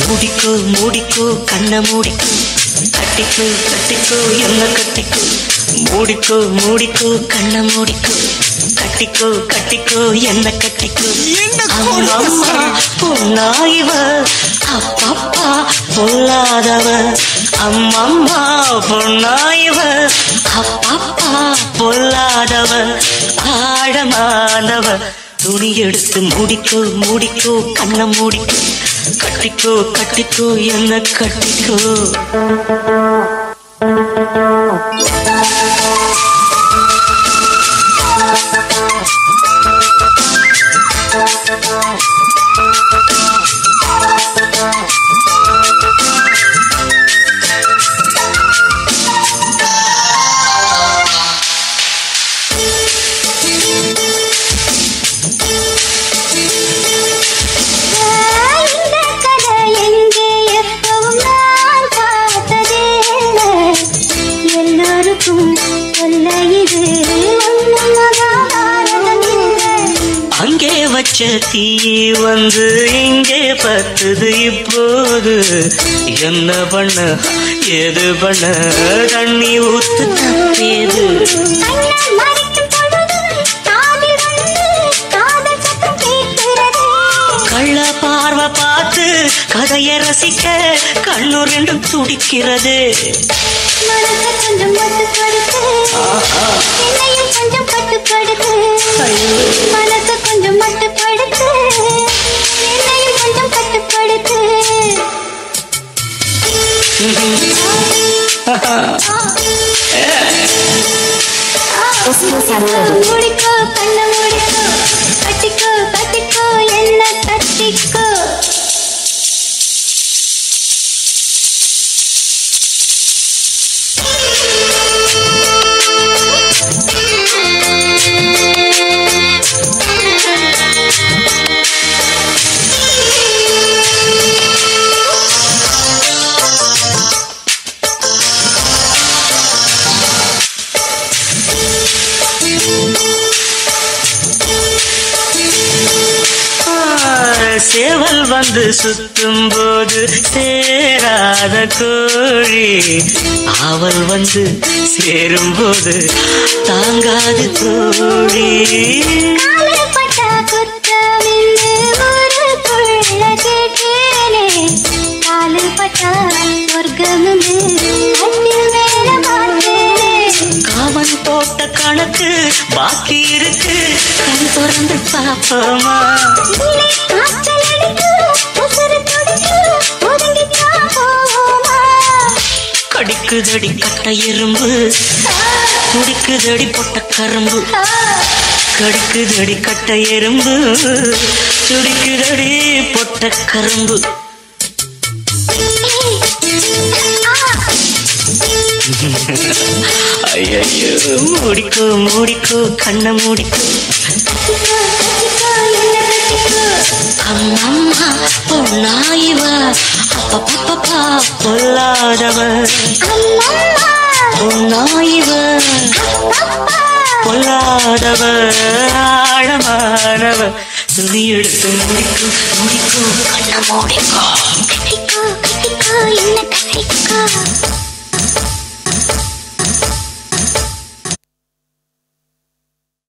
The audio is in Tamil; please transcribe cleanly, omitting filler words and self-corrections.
மூடிக்கோ மூடிக்கோ கண்ண மூடிக்கோ கட்டிக்கோ கட்டிக்கோ என்ன கட்டிக்கோ மூடிக்கோ மூடிக்கோ கண்ண மூடிக்கோ கட்டிக்கோ கட்டிக்கோ என்ன கட்டிக்கோ அம்மா பொன்னாயிவ அப்பப்பா பொல்லாதவ அம்மம்மா பொன்னாயிவ அப்பப்பா பொல்லாதவ ஆழமானவ துணி எடுத்து மூடிக்கோ மூடிக்கோ கண்ண மூடிக்கோ கட்டிக்கோ கட்டிக்கோ என்ன கட்டிக்கோ அங்கே வச்ச தீ வந்து இங்கே பத்துது இப்போது என்ன பண்ண ஏது பண்ண தண்ணி ஊத்து தப்பேது கள்ள பார்வை பார்த்து கதைய ரசிக்க கண்ணு ரெண்டும் துடிக்கிறது கொஞ்சம் மட்டுப்படுத்து கொஞ்சம் கட்டுப்படுத்து மனசு கொஞ்சம் மட்டுப்படுத்து என்னையும் கொஞ்சம் கட்டுப்படுத்து முடிக்கோ கண்ண முடிக்கோ கட்டிக்கோ கட்டிக்கோ என்ன கட்டிக்கோ சேவல் வந்து சுத்தும் போது சேராத கோழி அவள் வந்து சேரும் போது தாங்காது தோழி காமன் போட்ட கணக்கு பாக்கி இருக்கு கண் திறந்து பாப்போமா கடிக்குதடி கட்ட எறும்பு துடிக்குதடி பொட்ட கரும்பு கடிக்குதடி கட்ட எறும்பு துடிக்குதடி பொட்ட கரும்பு ஐயோ மூடிக்கோ மூடிக்கோ கண்ண மூடிக்கோ அம்மம்மா பொன்னாயிவ அப்பப்பப்பா பொல்லாதவ பொன்னாயிவ பொல்லாதவ ஆழமானவ துணி எடுத்து முடிக்கோ முடிக்கோ கண்ண மூடிக்கோ